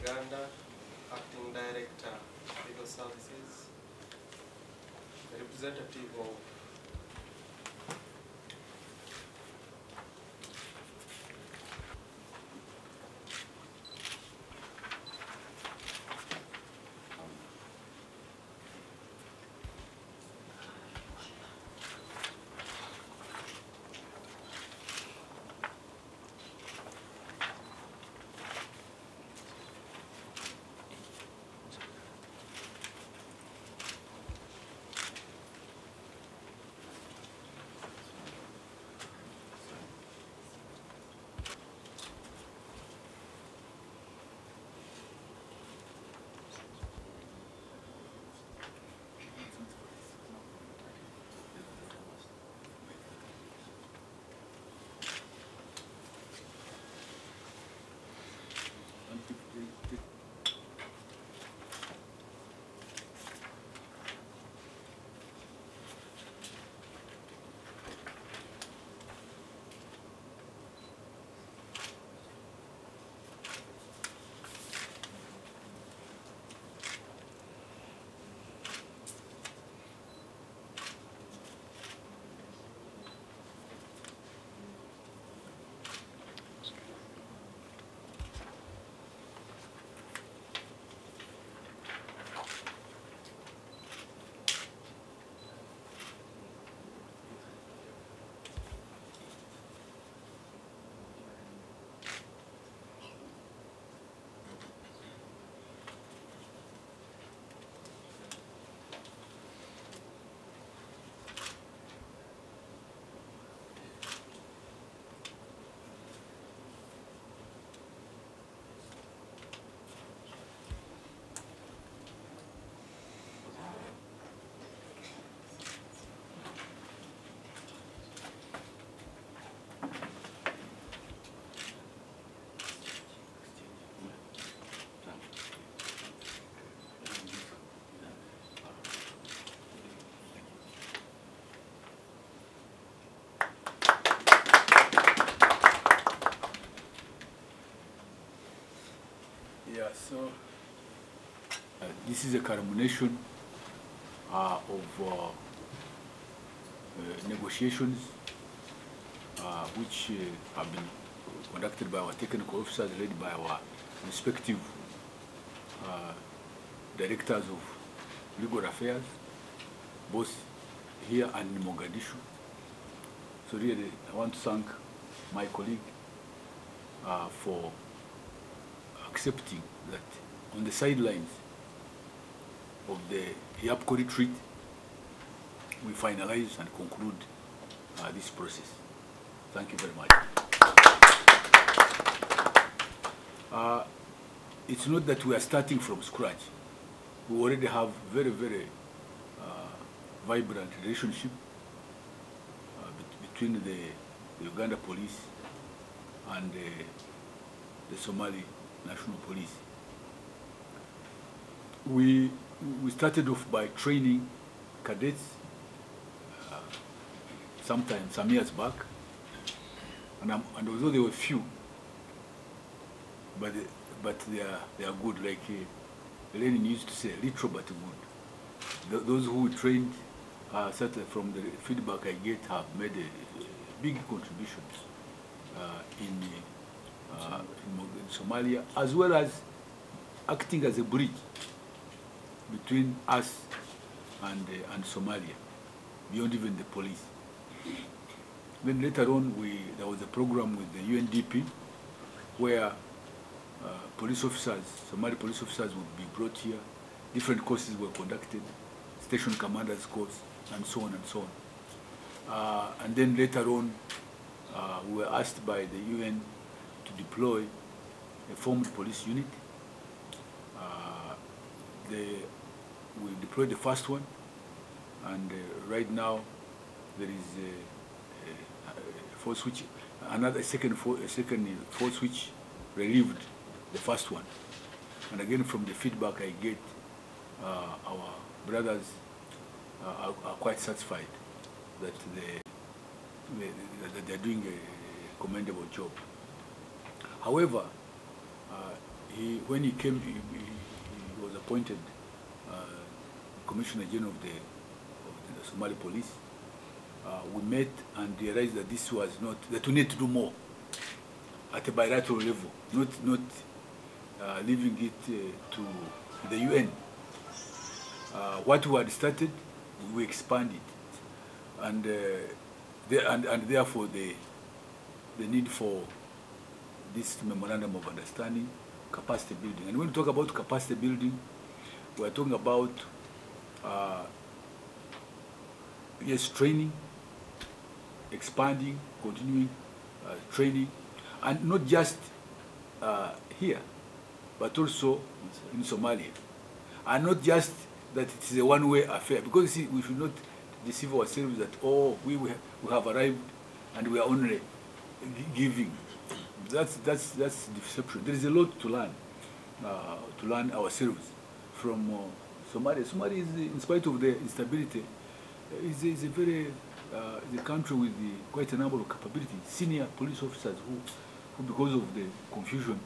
Uganda, Acting Director, Legal Services, representative of So this is a culmination of negotiations which have been conducted by our technical officers, led by our respective directors of legal affairs, both here and in Mogadishu. So really, I want to thank my colleague for accepting that on the sidelines of the Yapko retreat, we finalize and conclude this process. Thank you very much. It's not that we are starting from scratch. We already have very, very vibrant relationship between the Uganda police and the Somali National Police. We started off by training cadets some years back, and although they were few, but they are good. Like Lenin used to say, little but good. Those who trained, certainly from the feedback I get, have made a big contributions in Somalia, as well as acting as a bridge between us and Somalia, beyond even the police. Then later on, there was a program with the UNDP where police officers, Somali police officers would be brought here. Different courses were conducted, station commanders course, and so on and so on. And then later on, we were asked by the UN to deploy a formed police unit. We deployed the first one, and right now there is a force which, another second force which relieved the first one. And again, from the feedback I get, our brothers are quite satisfied that they're doing a commendable job. However, when he came, he was appointed Commissioner General of the Somali Police. We met and realized that this was not, that we need to do more at a bilateral level, not leaving it to the UN. What we had started, we expanded, and therefore the need for this memorandum of understanding, capacity building. And when we talk about capacity building, we are talking about yes, training, expanding, continuing training, and not just here, but also in Somalia. And not just that it is a one-way affair, because you see, we should not deceive ourselves that, oh, we have arrived and we are only giving. That's deception. There is a lot to learn ourselves from Somalia. Somalia is, in spite of the instability, is a very is a country with quite a number of capabilities. Senior police officers who because of the confusion,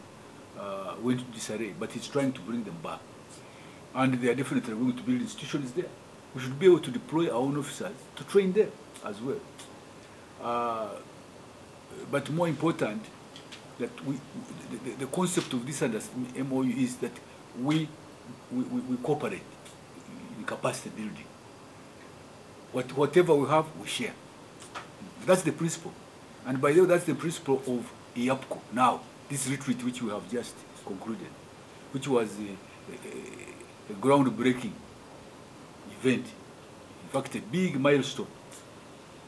went to disarray, but it's trying to bring them back. And they are definitely going to build institutions there. We should be able to deploy our own officers to train them as well. But more important, that the concept of this MOU is that we cooperate in capacity building. Whatever we have, we share. That's the principle. And by the way, that's the principle of IAPCO. Now, this retreat which we have just concluded, which was a groundbreaking event, in fact, a big milestone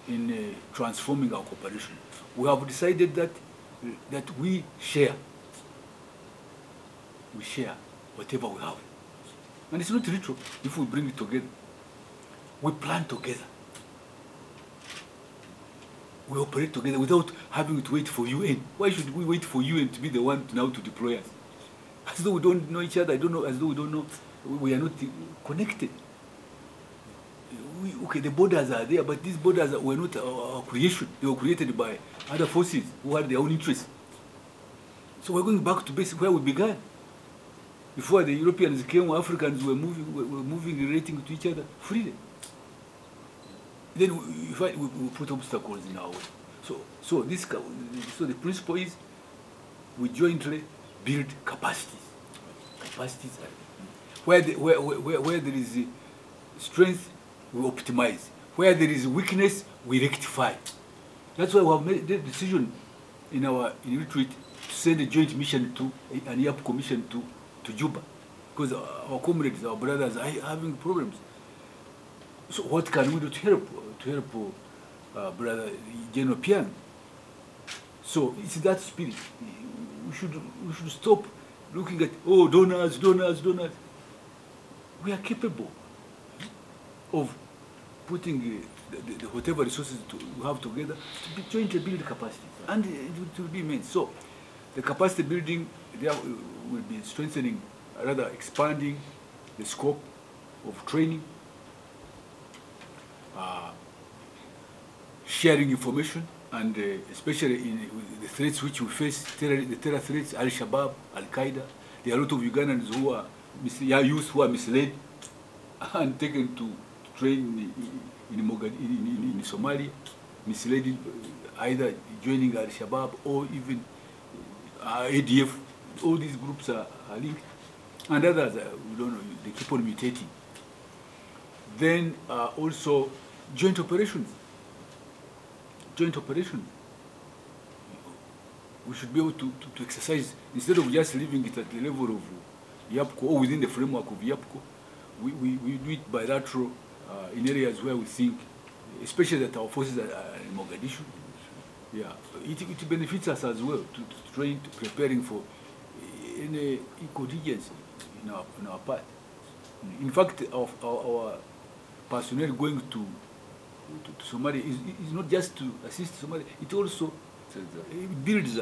in transforming our cooperation. We have decided that we share whatever we have. And it's not retro if we bring it together. We plan together. We operate together without having to wait for UN. Why should we wait for UN to be the one now to deploy us? As though we don't know each other, as though we don't know, we are not connected. Okay, the borders are there, but these borders were not our creation. They were created by other forces who had their own interests. So we're going back to basic where we began. Before the Europeans came, Africans were moving, relating to each other freely. Then we put obstacles in our way. So the principle is we jointly build capacities. Capacities where there is strength, we optimize. Where there is weakness, we rectify. That's why we have made the decision in retreat to send a joint mission an IAPCO mission to Juba, because our comrades, our brothers are having problems. So what can we do to help Brother General Piang? So it's that spirit. We should stop looking at, oh, donors. We are capable of putting the whatever resources we have together to jointly build capacity, and it will be immense. So the capacity building there will be strengthening, rather expanding the scope of training, sharing information, and especially in the threats which we face, the terror threats, Al-Shabaab, Al-Qaeda. There are a lot of Ugandans who are youth who are misled and taken to train in Somalia, misled, either joining Al-Shabaab or even ADF. All these groups are linked, and others, we don't know, they keep on mutating. Then also joint operations. We should be able to exercise, instead of just leaving it at the level of IAPCO or within the framework of IAPCO, we do it bilateral in areas where we think, especially that our forces are in Mogadishu. Yeah, it benefits us as well to train, preparing for any contingency in our part. In fact, our personnel going to Somalia is not just to assist Somalia, it also builds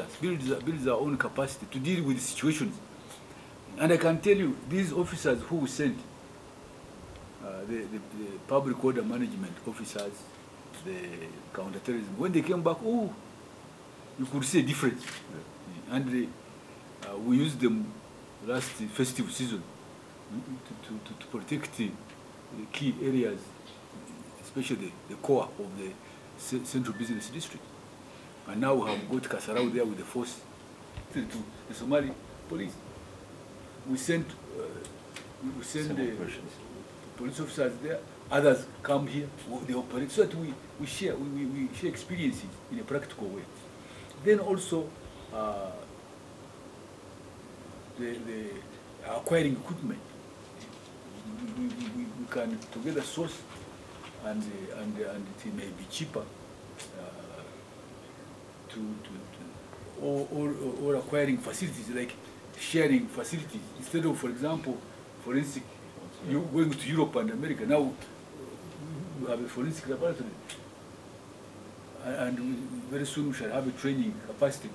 our own capacity to deal with situations. And I can tell you, these officers who we sent, the public order management officers, the counterterrorism, when they came back, oh, you could see a difference. And we used them last festive season to protect the key areas, especially the core of the central business district. And now we have got Kasarau there with the force to the Somali police. We sent the police officers there. Others come here. They operate so that we share experiences in a practical way. Then also the acquiring equipment. We can together source and it may be cheaper or acquiring facilities, like sharing facilities. Instead of, for example, forensic, you going to Europe and America, now we have a forensic laboratory. And very soon we shall have a training capacity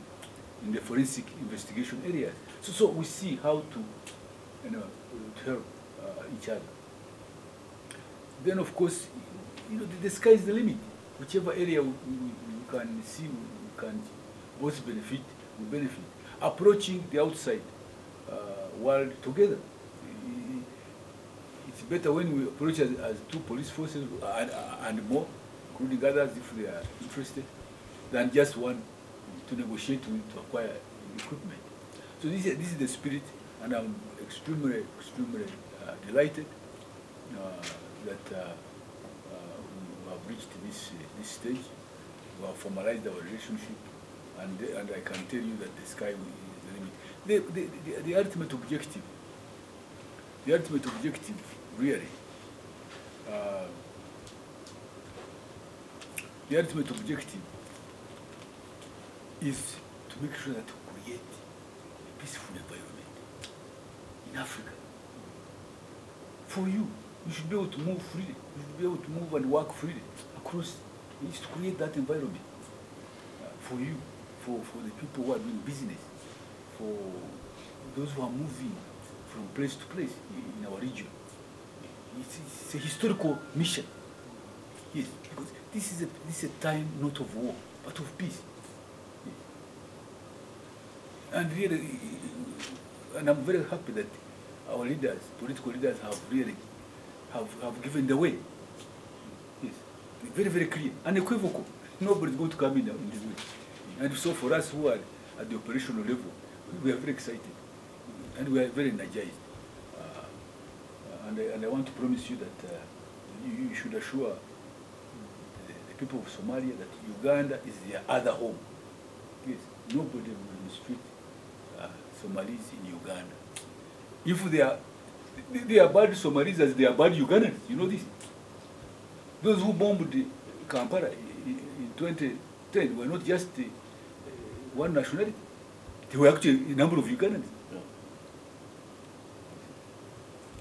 in the forensic investigation area. So we see how to, to help each other. Then, of course, the sky is the limit. Whichever area we can see, we can both benefit, we benefit. Approaching the outside world together. It's better when we approach as two police forces and more, including others if they are interested, than just one to negotiate to acquire equipment. So this is the spirit, and I'm extremely delighted that we have reached this stage. We have formalized our relationship, and I can tell you that the sky is the limit. The ultimate objective, really, the ultimate objective is to make sure that we create a peaceful environment in Africa. For you, you should be able to move freely. You should be able to move and work freely across. You need to create that environment for you, for the people who are doing business, for those who are moving from place to place in our region. It's a historical mission. Yes, because this is a time not of war, but of peace. And really, and I'm very happy that our leaders, political leaders, have really have given the way. Yes, very, very clear, unequivocal. Nobody's going to come in this way. And so for us who are at the operational level, we are very excited, and we are very energized. And I want to promise you that you should assure the people of Somalia that Uganda is their other home. Yes, nobody will mistreat Somalis in Uganda. If they are bad Somalis as they are bad Ugandans, you know this. Those who bombed Kampala in 2010 were not just one nationality. They were actually a number of Ugandans. Yeah.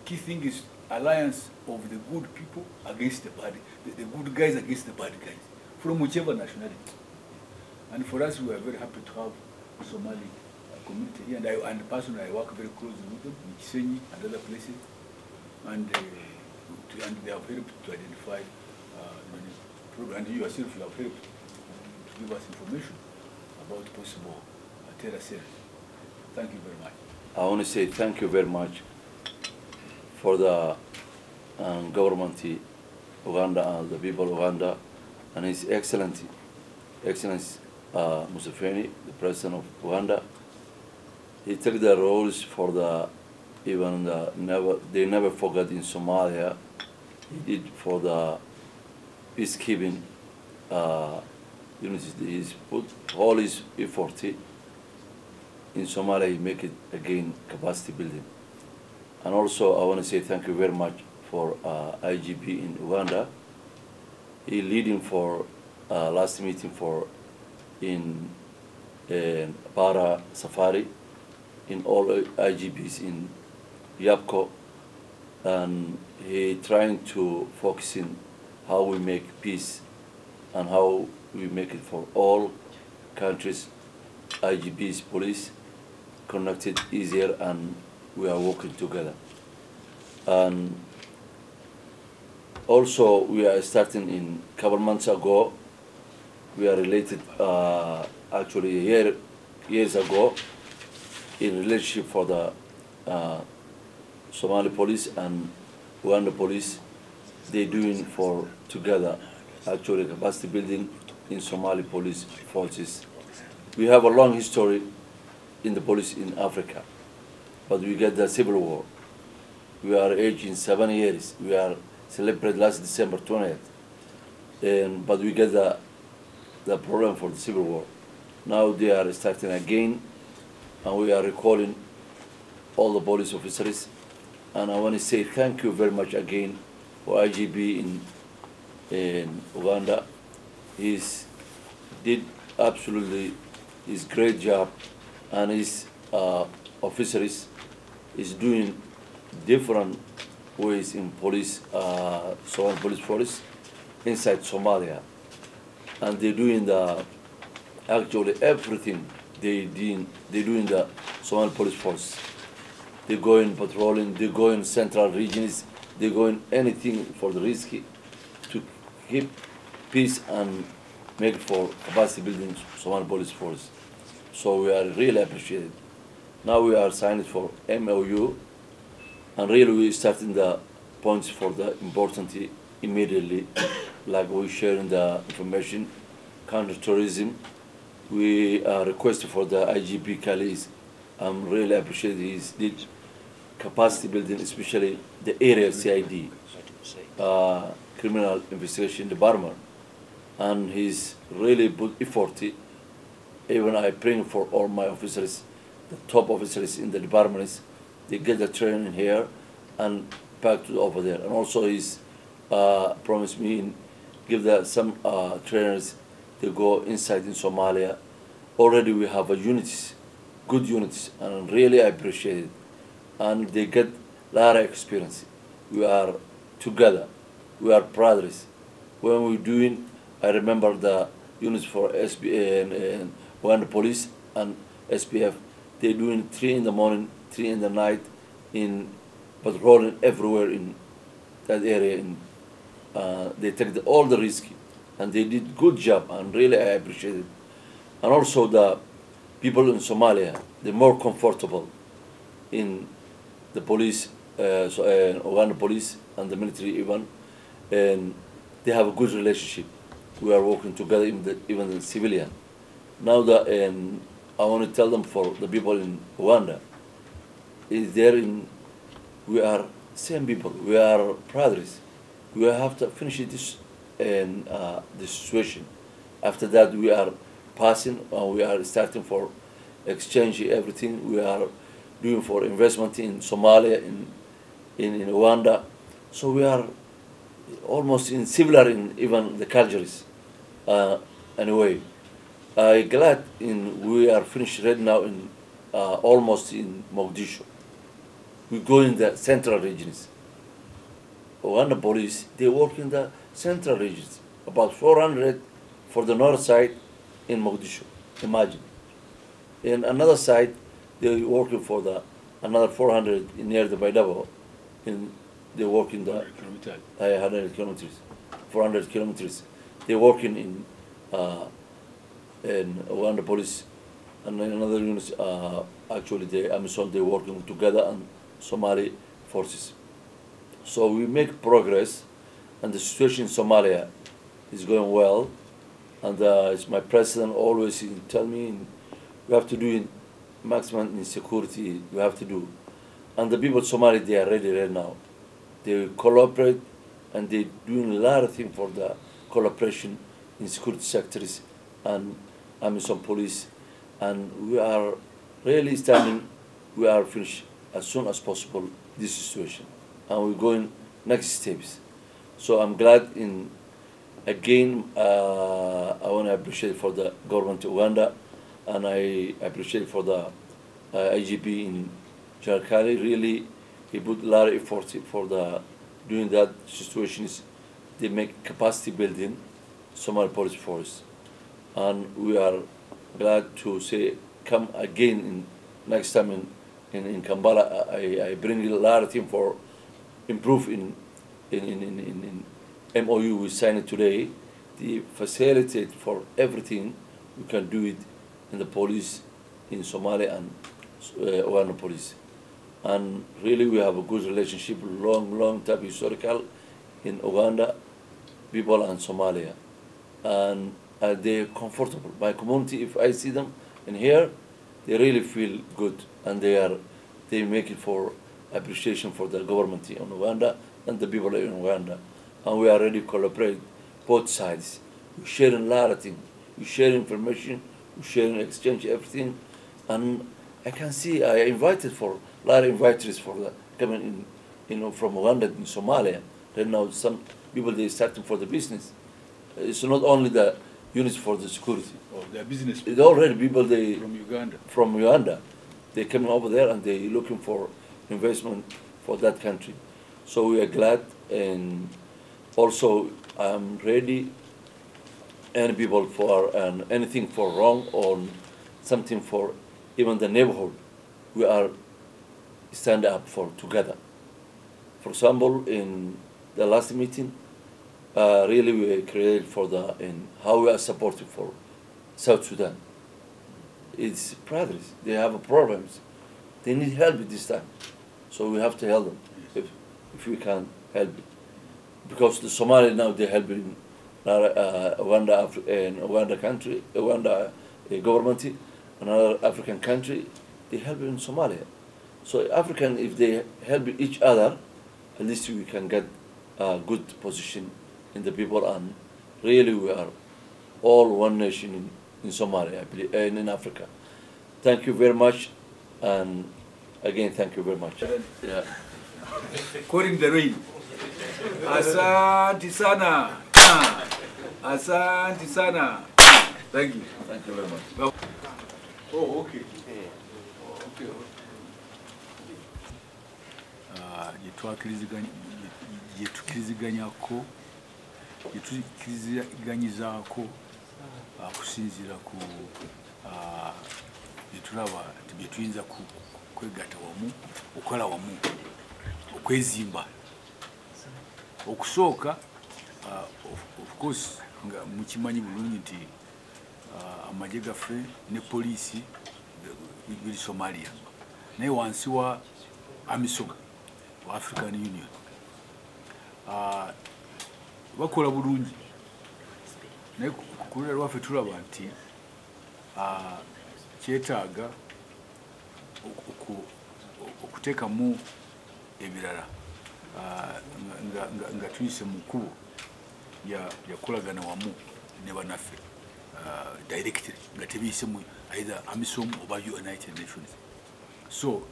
Key thing is alliance of the good people against the bad, the good guys against the bad guys, from whichever nationality. And for us, we are very happy to have Somali community here, and personally I work very closely with them in Kisenyi and other places, and they have helped to identify, and you yourself have helped to give us information about possible terror cells. Thank you very much. I want to say thank you very much for the government Uganda and the people of Uganda, and His Excellency Museveni, the President of Uganda. He took the roles for they never forgot in Somalia. He did for the peacekeeping. He's put all his effort in Somalia. He make it again capacity building. And also I want to say thank you very much for IGP in Uganda. He leading for last meeting in Para Safari, in all IGPs in Yapco, and he trying to focus in how we make peace and how we make it for all countries, IGPs, police, connected easier, and we are working together. And also we are starting in a couple months ago. We are related actually years ago in relationship for the Somali police and Uganda police, they doing for together actually capacity building in Somali police forces. We have a long history in the police in Africa, but we get the civil war. We are aging 7 years. We are celebrated last December 20th, but we get the problem for the civil war. Now they are starting again, and we are recalling all the police officers. And I want to say thank you very much again for IGP in Uganda. He did absolutely his great job, and his officers is doing different ways in police, Somali police force inside Somalia, and they're doing actually everything they do in the Somali police force. They go in patrolling, they go in central regions, they go in anything for the risk to keep peace and make for capacity building Somali police force. So we are really appreciated. Now we are signed for MOU, and really we starting the points for the important immediately, like we sharing the information, counter-terrorism. We requested for the IGP Kale. I'm really appreciate his did capacity building, especially the area CID, criminal investigation department, and he's really put effort. Even I bring for all my officers, the top officers in the departments, they get the training here and back to over there. And also he's promised me give some trainers to go inside in Somalia. Already we have a units, good units, and really I appreciate it. And they get a lot of experience. We are together. We are brothers. When we're doing, I remember the units for SB and Uganda police and SPF. They're doing 3 in the morning, 3 in the night, in patrolling everywhere in that area. They take all the risk, and they did good job, and really I appreciate it. And also the people in Somalia, they're more comfortable in the police, Uganda police and the military even, and they have a good relationship. We are working together, even the civilian. Now I want to tell them for the people in Uganda, we are same people, we are brothers. We have to finish this this situation. After that, we are passing, we are starting for exchange everything. We are doing for investment in Somalia, in Uganda. So we are almost similar in even the cultures. Anyway, I'm glad we are finished right now in almost in Mogadishu. We go in the central regions. Uganda police, they work in the central regions. About 400 for the north side in Mogadishu, imagine. In another side, they're working for another 400 near the Baidabo. They work in the 100 kilometers, 400 kilometers. They're working in Uganda police, and in another units, actually the Amazon, they're working together, and Somali forces. So we make progress, and the situation in Somalia is going well. And it's my president always tell me we have to do in maximum in security. We have to do, and the people of Somalia, they are ready right now. They cooperate, and they're doing a lot of things for the collaboration in security sectors and Amazon police. And we are really standing. We are finished as soon as possible this situation, and we're going next steps. So I'm glad again, I want to appreciate for the government of Uganda, and I appreciate for the IGP in Kale. Really, he put a lot of effort for doing that situations. They make capacity building Somali police force, and we are glad to say come again next time in Kampala. I bring a lot of things for improve in MOU we signed today. The facilitate for everything we can do it in the police in Somalia and Uganda police. and really we have a good relationship, long time historical in Uganda, people and Somalia, and they're comfortable. My community, if I see them in here, they really feel good, and they make it for appreciation for the government in Uganda and the people in Uganda, and we are ready to collaborate both sides. We share a lot of things. We share information. We share and exchange everything, and I can see I invited for a lot of invitees for the coming in, from Uganda in Somalia. Right now, some people they starting for the business. It's not only the units for the security. Oh, their business. It's already people they from Uganda. From Uganda, they coming over there and they looking for investment for that country. So we are glad, and also I'm ready. Any people for anything for wrong or something for even the neighborhood, we are stand up for together. For example, in the last meeting, really we created for how we are supporting for South Sudan. It's brothers, they have problems. They need help at this time. So we have to help them if we can help it. Because the Somali now they're helping Uganda country, Uganda government, another African country, they help in Somalia. So African, if they help each other, at least we can get a good position in the people, and really we are all one nation in Somalia, I believe, and in Africa. Thank you very much, and again, thank you very much. Yeah. Calling the rain. Asante sana. Asante sana. Thank you. Thank you very much. Oh, okay. Okay. Yetukiriziganyako kusinzira ku yetulaba tibetuyinza kwegatta wamu okola wamu okwezimba okusooka of course nga mukimanyi bulungi nti amagye gaffe ne poliisi biri Somalia naye wansi wa AMISOM wa African Union bakola bulungi naye ku lulala lwaffe tulaba nti kyetaaga okuteekamu ebirala nga tuyise mu kkubo yakolagana wamu ne bannaffe directly nga tebiyise mu either AMISOM oba United Nations. So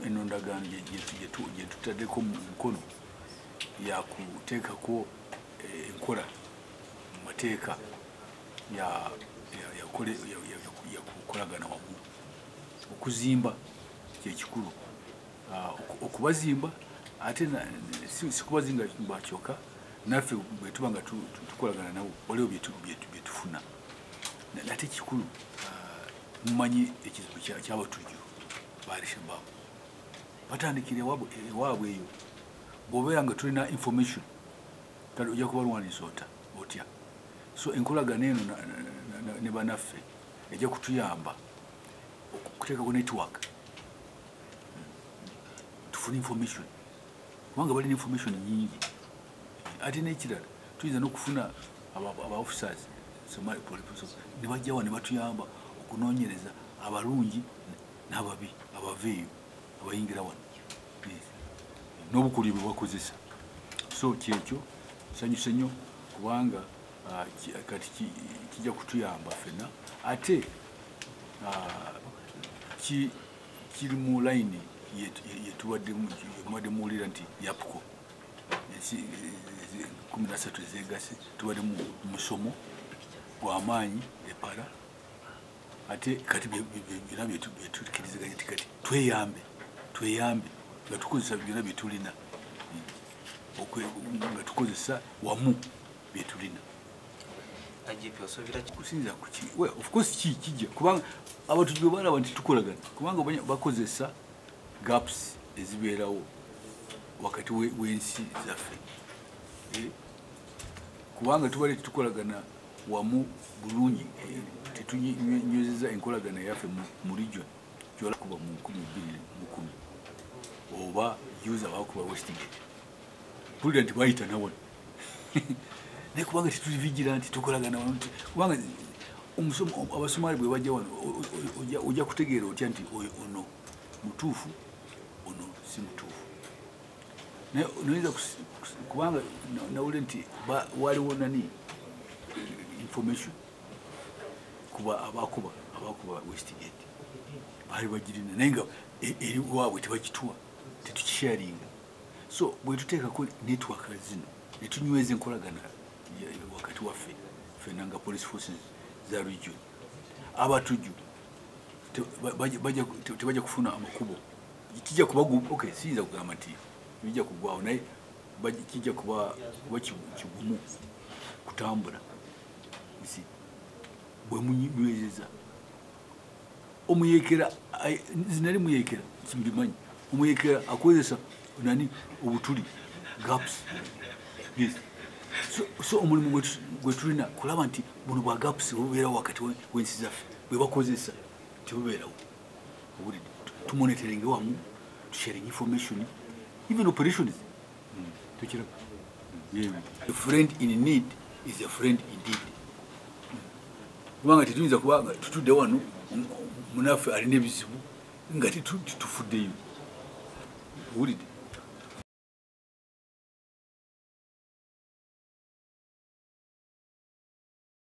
eno ndagaano gye tutaddeko mu mukono yakuteekako enkola mu mateeka yakukolagana wamu okuzimba kyekikulu okubazimba ate si kubazimba kyokka naffe bwe tuba nga tukolagana nabo waliwo bye tufuna ate kikulu mumanyi ekizibu kyabatujju ba Al-Shabaab batandikira ewaabwe eyo bw'obeera nga tulina information kale ojja kubalwanisa otya. So enkolagana eno ne bannaffe ejja kutuyamba okuteekako network tufuna information kubanga balina information nyingi ate n'ekirala tuyinza n'okufuna aba officers Somali police ne bajjawa ne batuyamba okunoonyereza abalungi n'ababi abaveeyo abayingira wano n'obukolyo bwe bakozesa. So kyekyo nsanyuse nnyo kubanga kati kijja kutuyamba ffenna ate kiri mu layini yetuwadde muwulira nti yapuko 13 ezegase tubadde mu musomo gw'amaanyi epala ate kati byonna byetukiriziganya nti kati tweyambe nga tukozesa byonna byetulina nga tukozesa wamu byetulina kusinza kuki of course kijja kubanga abatujju balaba nti tukolagana kubanga bakozesa gaps ezibeerawo wakati w'ensi zaffe kubanga tubadde tukolagana wamu bulungi tetunywezeza enkolagana yaffe mu region gyola kuba mu 2010 oba user abakuba Westgate mpulira nti bayita nawona naye kubanga tetuli vigilant tukolagana wano kubanga Abasomali bwe bajja wano ojja kutegeera otya nti ono mutuufu ono si mutuufu naye noyinza kubanga nawule nti waliwo nani information kuba abakuba Westgate baali bagirina naye nga eri waabwe tebagituwa tetukisharinga so bwe tuteekako network zino ne tunyweza enkolagana wakati waffe ffenna nga police forces za region abatujju tebajja kufuna amakubo kijja kuba okay siyinza kugamba nti bijja kugwawo naye kijja kuba kigumu kutambula isi bwe munywezeza omuyekera zinali muyekera kimbimanyi omuyekera akozesa nani obutuli gaps yes so omulimu gwe tulina kulaba nti buno bwa gaps obubeerawo wakati w'ensi zaffe bwe bakozesa tebubeerawo obulidde tumonitoringe wamu tusharing information even operations tukiraba a friend in need is a friend indeed kubanga tetuyinza kubanga tutudde wano munaffe alina ebizibu nga tetufuddeyo obulidde